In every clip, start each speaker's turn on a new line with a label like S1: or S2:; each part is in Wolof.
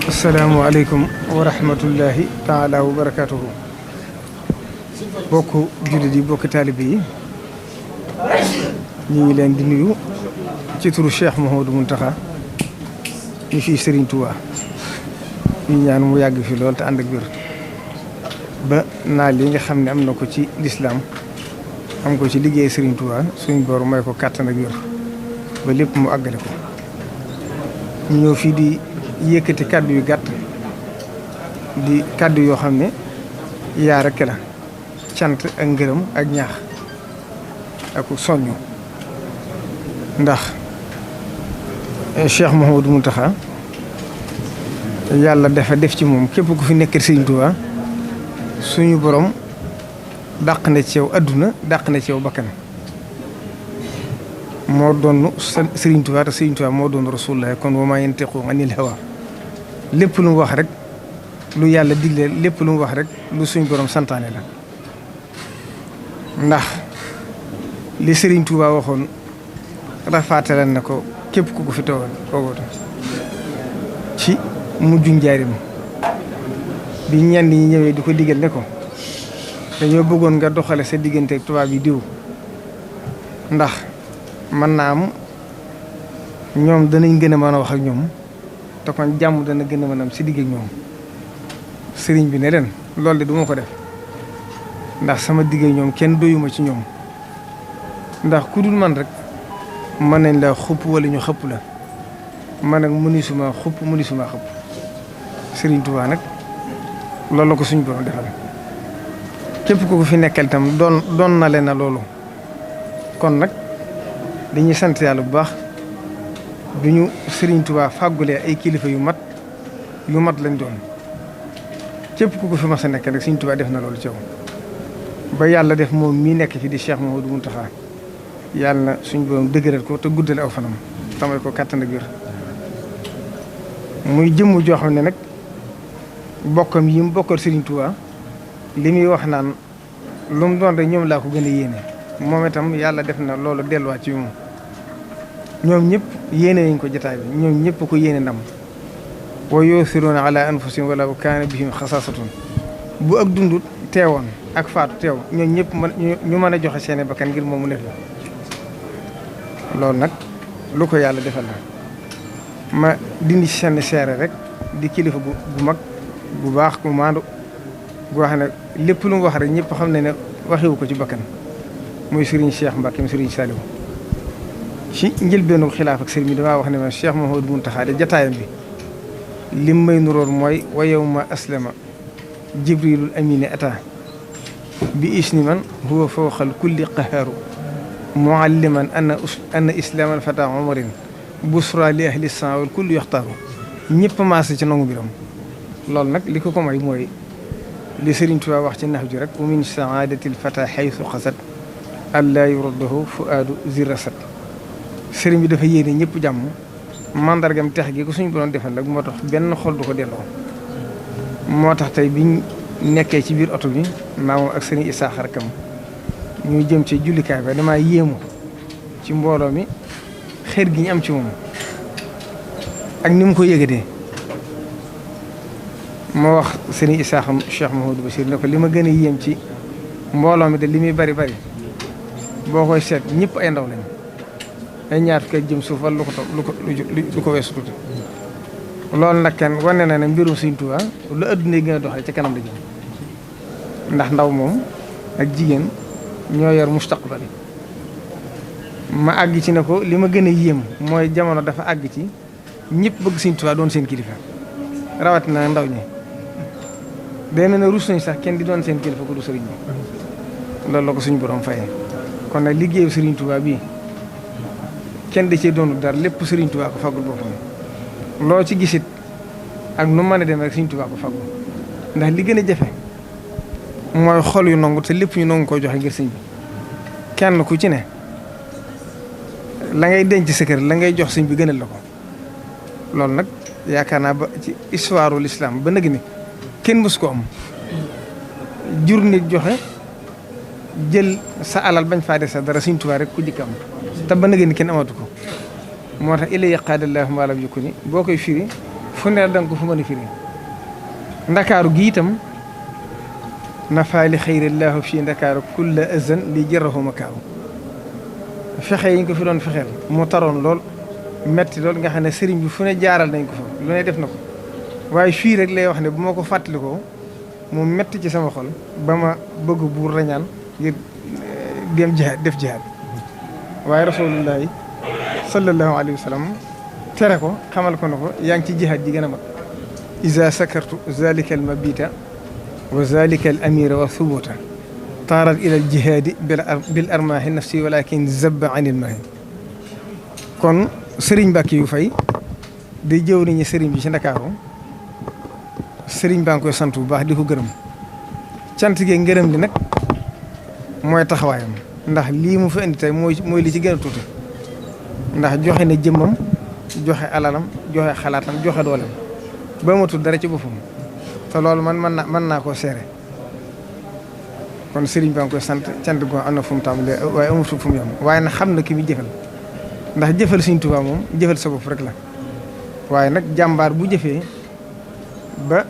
S1: asalaamaaleykum wa rahmatullahi taala wa barakatuhu. bokk jullit yi bokk taalibe yi ñu ngi leen di nuyu ci turu Cheikh Mouhamadou Mountakha ñu fii Serigne Touba ñu ñaan mu yàgg fi lool te ànd ak wér ba naa li nga xam ne am na ko ci lislaam am ko ci liggéey Serigne Touba suñ boor may ko kàttan ak wér ba lépp mu àggale ko. ñu ñëw fii di yëkkati kàddu yu gàtt di kàddu yoo xam ne yaa rekk la cant ak ngërëm ak ñaax ak soññu ndax Cheikh Mouhamadou Mountakha yàlla dafa def ci moom képp ku fi nekk Serigne Touba suñu borom dàq na ci yow adduna dàq na ci yow bakkan moo doon Serigne Touba te Serigne Touba moo doon Rasulullah kon wa maa yantiqu anil hawa lépp lu mu wax rek lu yàlla digle lépp lu mu wax rek lu suñ borom santaane la ndax li Serigne Touba waxoon rafaatale na ko képp ku ko fi toogoon ci mujju njaarim bi ñenn ñi ñëwee di ko digal ne ko dañoo bëggoon nga doxale sa diggante ak tubaab yi diw ndax mën naa am ñoom danañ gën a mën a wax ak ñoom te kon jàmm dana gën a mën a am si digg ak ñoom sëriñ bi ne leen loolu de du ma ko def ndax sama digg ak ñoom kenn doyuma ci ñoom ndax ku dul man rek mën nañ la xupp wala ñu xëpp la man nag mënisuma xupp mënisuma xëpp sëriñ Tuubaa nag loolu la ko suñu borom defal képp ku ko fi nekkal itam doon na leen na loolu kon nag dañuy sant yàlla bu baax bi ñu Serigne Touba fàggulee ay kilifa yu mat lañ doon képp ku ko fi mas a nekk rek Serigne Touba def na loolu ci yow ba yàlla def moom mii nekk fi di Cheikh Mouhamadou Mountakha yàlla na suñ borom dëgëral ko te guddal aw fanam tamay ko kàttan ak wér muy jëmm joo xam ne nag bokkam yi mu bokkal Serigne Touba li muy wax naan lu mu doon rek ñoom laa ko gën a yéene moom itam yàlla def na loolu delluwaat ci moom ñoom ñëpp yéene nañ ko jotaay bi ñoom ñëpp ko yéene ndam wa yusiruuna ala anfusihim wala kaana bihim xasaasatun bu ak dundut teewoon ak faatu teew ñoom ñëpp ñu mën a joxe seeni bakkan ngir moomu nekk loolu nag lu ko yàlla defal la ma dindi ci seen seere rek di kilifa bu mag bu baax ku maandu bu wax ne lépp lu mu wax rek ñëpp xam ne ne waxiwu ko ci bakkan muy Serigne Cheikh Mbacke Serigne Saliou ci njëlbeenu xilaaf ak Serigne bi damaa wax ne ma Cheikh Mouhamadou Mountakha de jataayam bi lim may nuroon mooy wa yawma aslama jibrilul amine ata bi isni man huwa fawqal kulli qahaaru mualliman anna islaam al fata umarin busra li ahli san wal kulli yoxtaaru ñëpp maase ci nangu mbiram loolu nag li ko may mooy li Serigne Touba wax ci nax ji rek wa min saadatil fata xaysu xasat allah yuraddahu fuaadu zirasat sëriñ bi dafa yéene ñëpp jàmm mandargam tex gi ko suñu borom defal nag moo tax benn xol du ko delloo moo tax tey biñ nekkee ci biir oto bi maamoom ak sëriñ Isaaxa rakam ñu jëm ci jullikaay ba damaa yéemu ci mbooloo mi xeer gi ñu am ci moom ak ni mu ko yëgatee moo wax sëriñ Isaaxa Cheikh Mouhamadou Bachir ne ko li ma gën a yéem ci mbooloo mi de li muy bari boo koy seet ñëpp ay ndaw lañ ay ñaar fukki jëm suuf wala lu ko weesu tuuti loolu nag kenn wane na ne mbirum Sëriñ Tuubaa lu adduna yi gën a doxee ca kanam la jëm ndax ndaw moom ak jigéen ñoo yor mustaqbal ma àgg ci ne ko li ma gën a yéem mooy jamono dafa àgg ci ñëpp bëgg Sëriñ Tuubaa doon seen kilifa rawatina ndaw ñi day mel ne rus nañ sax kenn di doon seen kilifa ku du sëriñ bi loolu la ko suñu borom fayee kon nag liggéeyu Serigne Touba bii kenn da cee doonu dara lépp Serigne Touba ko faggul boppam loo ci gisit ak nu mën a dem rek Serigne Touba ko faggul ndax li gën a jafe mooy xol yu nangu te lépp ñu nangu koo joxe ngir sëñ bi kenn ku ci ne la ngay denc sa kër la ngay jox sëñ bi gënal la ko loolu nag yaakaar naa ba ci histoire ul islam ba nag ni kenn mës ko am jur nit joxe jël sa alal bañ faa des sa dara Sëriñ Tuubaa rek ku jëkk am te ba nag ni kenn amatu ko moo tax illa yaqaadallahu ma lam yakuni boo koy firi fu ne danga ko fu mën a firi ndakaaru gi itam nafaali xayrillaahu fii ndakaaru kulla azan li jërahu makaaru fexe yi ñu ko fi doon fexeel mu taroon lool metti lool nga xam ne sëriñ bi fu ne jaaral nañ ko fa lu ne def na ko waaye fii rek lay wax ne bu ma ko fàttalikoo mu metti ci sama xol ba ma bëgg buur rañaan ngir dem jihaad def jihaad waaye rasulullahi sallallahu alayhi wa sallam tere ko xamal ko na ko yaa ngi ci jihaad ji gën a mag iza sakartu zalika al mabita wa zalika al amira wa thubuta taarat ila al jihaadi bil armaahi nafsi walakin zabba anil maahi kon sëriñ Mbàkke yu fay day jëw nañu sëriñ bi ci Ndakaaru sëriñ baa ngi koy sant bu baax di ko gërëm cant gi ngërëm li nag mooy taxawaayam ndax lii mu fi indi tey mooy li ci gën a tuuti ndax joxe na jëmmam joxe alalam joxe xalaatam joxe dooleem ba matul dara ci boppam te loolu man mën naa koo seere kon sëriñ baa ngi koy sant cant goo am na fu mu tàmbalee waaye amul fu mu yem waaye nag xam na ki muy jëfal ndax jëfal Sëriñ Tuubaa moom jëfal sa bopp rek la waaye nag jàmbaar bu jëfee ba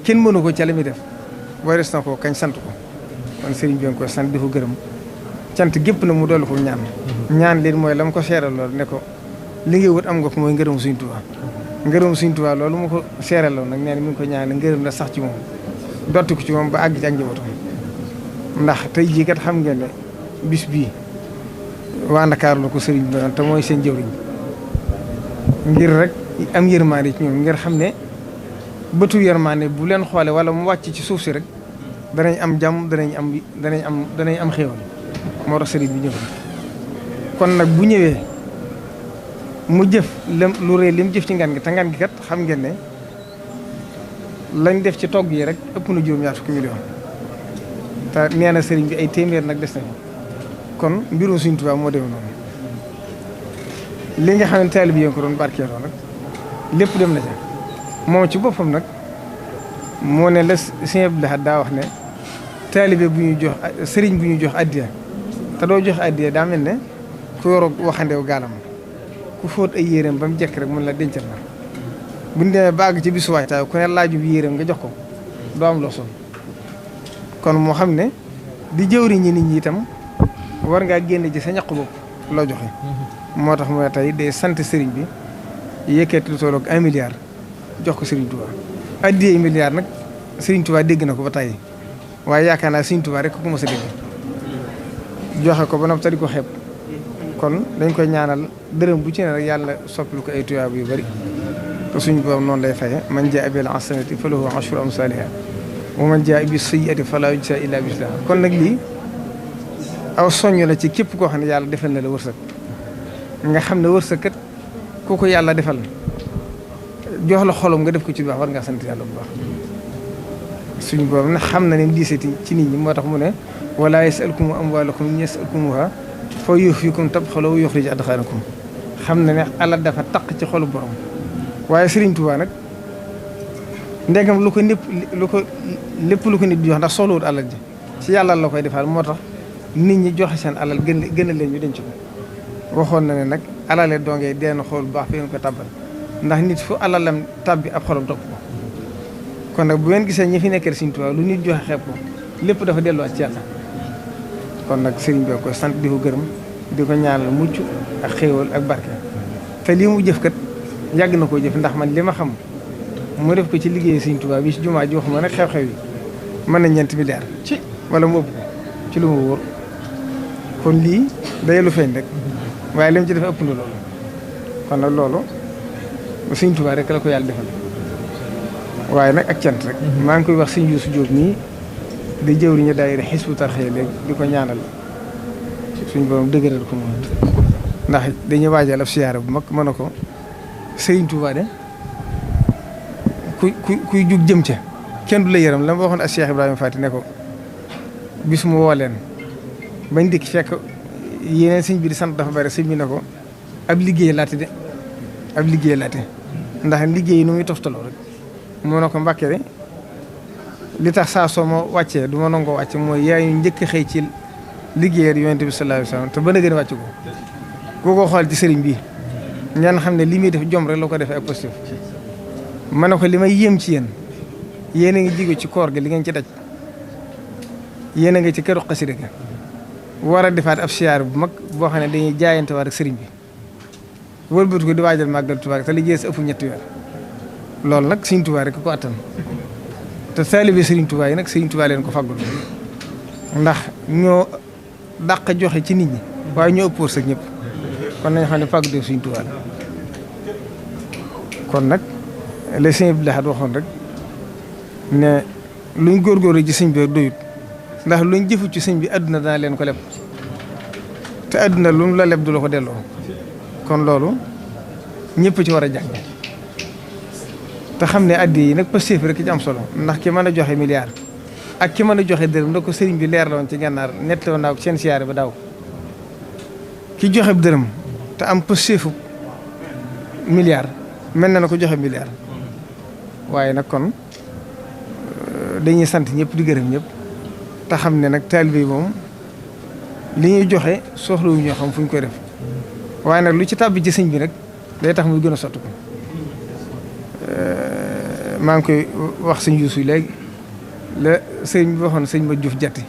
S1: kenn mënu ko ca la muy def waris na ko kañ sant ko kon sëriñ bi nga koy sant di ko gërëm cant gépp na mu dolli ko ñaan leen mooy la mu ko seeral loolu ne ko li ngay wut am nga ko mooy ngërëm Sëriñ Tuubaa ngërëm Sëriñ Tuubaa loolu mu ko seeral loolu nag nee na mi ngi ko ñaan ngërëm la sax ci moom dotti ko ci moom ba àgg ci ak njabootam ndax tey jii kat xam ngeen ne bis bii waa Ndakaaru la ko sëriñ bi doon te mooy seen jëwriñ ngir rek am yërmaande ci ñoom ngir xam ne bëtu yërmaande bu leen xoole wala mu wàcc ci suuf si rek danañ am jàmm danañ am xéewal moo tax sëriñ bi ñëw kon nag bu ñëwee mu jëf lu rëy li mu jëf ci ngan gi te ngan gi kat xam ngeen ne lañ def ci togg yi rek ëpp na juróom-ñaar fukki million te nee na sëriñ bi ay téeméer nag des nañu kon mbirum Sëriñ Tuubaa moo demee noonu li nga xam ne taalibe yi ko doon barkeeloo nag lépp dem na ca moom ci boppam nag moo ne la Sëriñ Abdou Lahad daa wax ne taalibe bu ñuy jox sëriñ bu ñuy jox addiya te doo jox addiya daa mel ne ku yoroo waxandew gaalam ku fóot ay yéreem ba mu jekk rek mun la dencal la bu ñu demee ba àgg ci bisu waajtaay ku ne laaju bi yéreem nga jox ko doo am loo sol kon moo xam ne di jëwriñ ñi nit ñi itam war ngaa génne ci sa ñaq bopp loo joxe moo tax mooy tey day sant sëriñ bi yëkkati lu tolloog 1 milliard jox ko Sëriñ Tuubaa addiyee milliard nag Sëriñ Tuubaa dégg na ko ba tey waaye yaakaar naa Sëriñ Tuubaa rek ko mos a dégg joxe ko ba noppi di ko xeeb kon dañ koy ñaanal dërëm bu ci ne rek yàlla soppil ko ay tuyaaba yu bari te suñu borom noonu lay faye man jaa bil hasanati falahu ashru amsaliha wa man jaa bis sayyi'ati fala yujza illa mislaha kon nag lii aw soññ la ci képp koo xam ne yàlla defal na la wërsëg nga xam ne wërsëg kat ku ko yàlla defal jox la xolom nga def ko ci baax war ngaa sant yàlla bu baax suñu borom nag xam na ne diisati ci nit ñi moo tax mu ne wala yasalkum amwaalakum yasalkumuha fa yuhfikum tabxalu wa yuxrij adxaanakum xam na ne alal dafa taq ci xolu borom waaye Sëriñ Tuubaa nag ndegam lu ko lépp lu ko nit di jox ndax soxlawut alal ji ci yàlla la koy defal moo tax nit ñi joxe seen alal gën a leen ñu denc ko waxoon na ne nag alale dongee deen xool bu baax fi ngeen ko tàbbal ndax nit fu alalam tàbbi ab xolam topp ko kon nag bu ngeen gisee ñi fi nekkee Sëriñ Tuubaa lu nit joxe xeeb ko lépp dafa delluwaat ci yàlla kon nag sëriñ bi ko sant di ko gërëm di ko ñaanal mucc ak xéewal ak barke te lii mu jëf kat yàgg na koo jëf ndax man li ma xam mu def ko ci liggéey Sëriñ Tuubaa bi ci jumaa ji waxuma nag xew-xew yi mën na ñeenti milliards ci wala mu ëpp ko ci lu ma wóor kon lii day lu feeñ rek waaye li mu ci def ëpp na loolu kon nag loolu Sëriñ Tuubaa rek la ko yàlla defal waaye nag ak cant rek maa ngi koy wax Sëriñ Yuusu Jóob nii di jëwriñu daayira Hizbut Tarqiyyah léegi di ko ñaanal suñu borom dëgëral ko moom ndax dañuy waajal ab siyaara bu mag mën a ko Sëriñ Tuubaa de kuy jug jëm ca kenn du la yërëm la ma waxoon ak Cheikh Ibrahima Fati ne ko bis mu woo leen bañ dikk fekk yeneen sëñ bi di sant dafa bari sëñ bi ne ko ab liggéey laate de ab liggéey laate ndax liggéey nu muy toftaloo rek moo ne ko Mbàkke de li tax saa soo ma wàccee du ma nangoo wàcce mooy yaay ñu njëkk xëy ci liggéeyal Yonent bi sallallahu alayhi wasallam te ba na gën a wàcc ko ko xool ci sëriñ bi ngeen xam ne li muy def jom rek la ko defee ak positif ma ne ko li may yéem ci yéen a ngi jóge ci koor gi li ngeen ci daj yéen a ngi ci këru xasida ga war a defaat ab siyaar bu mag boo xam ne dañuy jaayante war ak sëriñ bi wëlbatu ko di waajal màggal Tuubaa te li jees ëpp ñetti weer loolu nag Sëriñ Tuubaa rek ko attan te taalibe Sëriñ Tuubaa yi nag Sëriñ Tuubaa leen ko faggul ndax ñoo dàq joxe ci nit ñi waaye ñoo ëpp wërsëg ñëpp kon nañ xam ne fàggu def Sëriñ Tuubaa la kon nag le sëñ Abdou Lahad waxoon rek ne luñ góorgóorlu ci sëñ bi doyut ndax luñ jëfu ci sëñ bi àdduna dana leen ko leb te àdduna lu la leb du la ko delloo kon loolu ñëpp ci war a jàng te xam ne addi yi nag pastéef rek ci am solo ndax ki mën a joxe milliard ak ki mën a joxe dërëm ndax ko sëriñ bi leer la woon ci gànnaar nett woon naa ko seen siyaare ba daaw ki joxe dërëm te am pastéefu milliard mel na ko joxe milliard waaye nag kon dañuy sant ñëpp di gërëm ñëpp te xam ne nag taalibe yi moom li ñuy joxe soxlawu ñoo xam fu ñu koy def waaye nag lu ci tàbbi ci sëñ bi nag day tax muy gën a sotti ko maa ngi koy wax sëñ Yuusu léegi la sëñ bi waxoon sëñ ma Juuf Jatti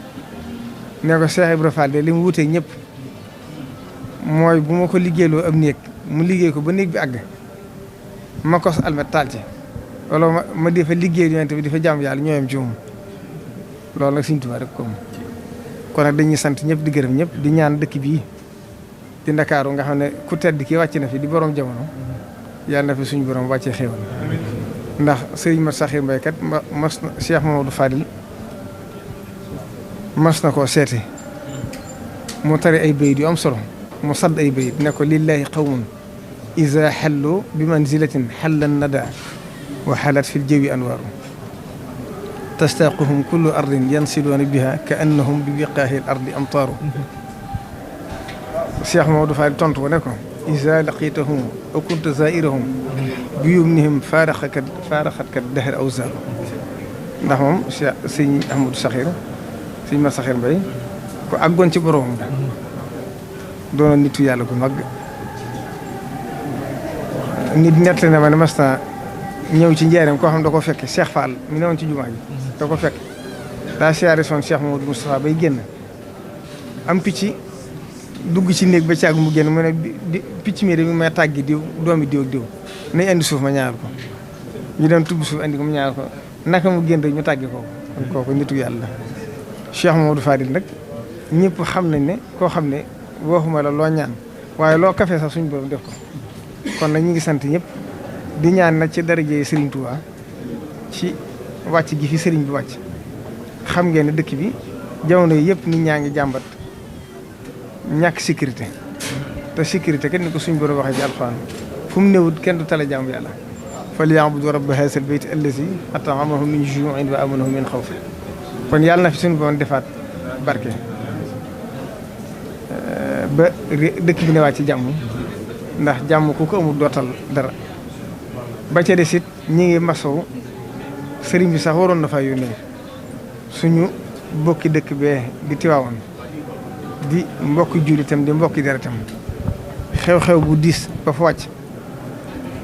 S1: ne ko Cheikh Ibra Fall de li mu wuteeg ñëpp mooy bu ma ko liggéeyloo ab néeg mu liggéey ko ba néeg bi àgg ma kos almet taal ci wala ma di fa liggéey yonent bi di fa jàmm yàlla ñooyam ci moom loolu nag Sëriñ Tuubaa rek ko kon nag dañuy sant ñëpp di gërëm ñëpp di ñaan dëkk bii di Ndakaaru nga xam ne ku tedd ki wàcc na fi di borom jamono yàlla na fi suñu borom wàccee xéewal ndax sëriñ Mat Saxir Mbay kat mas na Cheikh Mamadou Fadil mas na koo seete mu tari ay bayit yu am solo mu sadd ay bayit ne ko lillahi qawmun iza xallu bi manzilatin xallan nada wa xalat fi ljawi anwaaru tastaquhum kullu ardin yansiluuna biha ka annahum bi biqaahi l ardi amtaaru Cheikh Mamadou Fadil tontu ko ne ko iza laqitahum aw kunta zairahum bi yumnihim faaraxatka dahr aw zaaru ndax moom Cheikh sëñ Ahmadou Saxir sëñ ma Saxir Mbay ko àggoon ci boroomam la doonoon nitu yàlla ko mag nit nett na ma ne mas na ñëw ci njaareem koo xam da ko fekk Cheikh Fall mi ne woon ci jumaa ji da ko fekk daa siyaare soon Cheikh Mamadou Moustapha bay génn am picc dugg ci néeg ba caag mu génn mu ne picc mi de mi may tàggi diw doomi diw ak diw nañ andi suuf ma ñaar ko ñu dem tubb suuf andi ko mu ñaar ko naka mu génn rek ñu tàggi kooku kooku nitu yàlla Cheikh Mamadou Fadil nag ñëpp xam nañ ne koo xam ne waxuma la loo ñaan waaye loo kafe sax suñu borom def ko kon nag ñu ngi sant ñëpp di ñaan nag ci daraje Serigne Touba ci wàcc gi fi Serigne bi wàcc xam ngeen ne dëkk bi jamono yi yëpp nit ñaa ngi jàmbat ñàkk sécurité te sécurité kenn ni ko suñ borom waxee ci alxuraan fu mu néewut kenn du tala jaamu yàlla falyabudu rabba haazal bayti allazi at'amahum min juu'in wa aamanahum min xawf kon yàlla na fi suñu borom defaat barke ba dëkk bi ne wàcc ci jàmm ndax jàmm ku ko amul dootal dara ba ca des it ñi ngi masow sëriñ bi sax waroon na fa yónnee suñu bokki dëkk bee di Tiwaawoon di mbokki jullitam di mbokki deretam xew-xew bu diis ba fa wàcc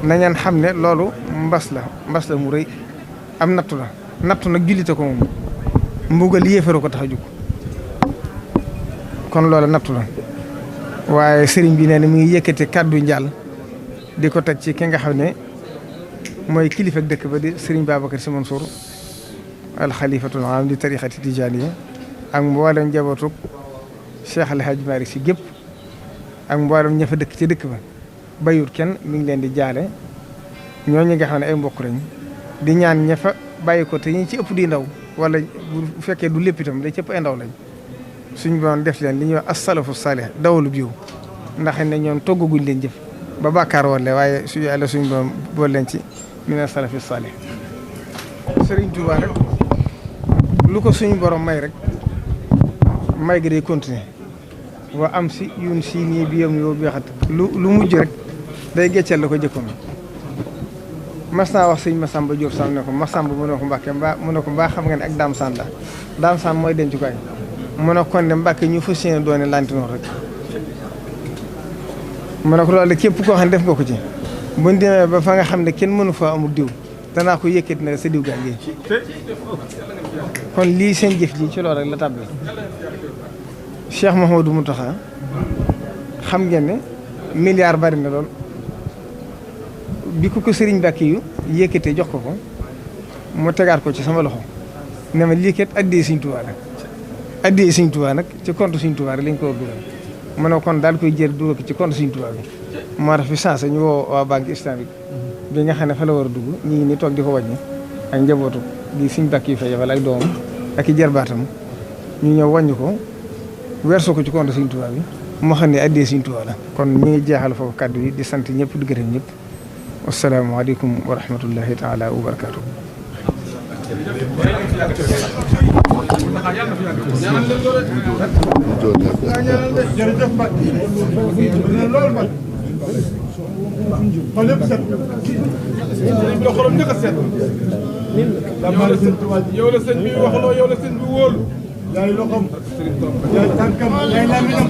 S1: nañaan xam ne loolu mbas la mu rëy am nattu la nattu nag jullite ko moom mbugal yéefaru ko tax a jóg kon loolu nattu la waaye sëriñ bi nee na mi ngi yëkkati kàddu njaal di ko teg ci ki nga xam ne mooy kilifa dëkk ba di sëriñ Babacar Sy Mansour alxalifatul aam di tarixati tijaaniya ak mboolem njabootu Cheikh El Hadj Malick Sy gépp ak mboolem ña fa dëkk ci dëkk ba bayut kenn mi ngi leen di jaale ñooñu nga xam ne ay mbokk lañ di ñaan ña fa bàyyi ko te ñi ci ëpp di ndaw wala bu fekkee du lépp itam da ci ëpp ay ndaw lañ suñu boon def leen li ñuy wax as-salafu salih dawalu biw ndax ne ñoom toggaguñ leen jëf ba bàkkaar wala waaye su yàlla suñu boon bool leen ci mina salafi salih Serigne Touba rek lu ko suñu borom may rek may gi day continuer waa am si yun si nii bi yom yow beexat lu mujj rek day gecceel la ko jëkkoon mas naa wax sëñ Massamba Diop Sam ne ko Massamba mu ne ko Mbàkke mu ne ko mbaa xam nga ne ak Daam Saan la Daam Saan mooy dencukaay mu ne kon de Mbàkke ñu fas yéene doone lantinoor rek mu ne ko loolu képp koo xam ne def nga ko ci buñ demee ba fa nga xam ne kenn mënu fa amul diw danaa ko yëkkati na sa diw gaa ngi kon lii seen jëf ji ci loolu rek la tàbbi. Cheikh Mouhamadou Mountakha xam ngeen ne milliard bari na lool bi ko sëriñ Mbàkke yu yëkkatee jox ko mu tegaat ko ci sama loxo ne ma lii kat addee Sëriñ Tuubaa nag addee Sëriñ Tuubaa nag ci compte Sëriñ Tuubaa rek lañ ko war dugal ma ne kon daal koy jël dugal ko ci compte Sëriñ Tuubaa bi moo tax fi sensé ñu woo waa banque islamique bi nga xam ne fa la war a dugg ñu ngi ni toog di ko wàññi ak njabootu di Sëriñ Mbàkke yu fa yebal ak doomam ak i jarbaatam ñu ñëw wàññi ko weesu ko ci compte Sëriñ Tuubaa bi moo xam ne addee Sëriñ Tuubaa la. kon ñu ngi jeexal foofu kàddu yi di sant ñëpp di gërëm ñëpp wasalaamaaleykum wa rahmatullahi taala wa barakaatu.
S2: yow la sëñ bi waxloo yow la sëñ bi wóolu yaay loxoom yaay tànkam yaay làmmiñam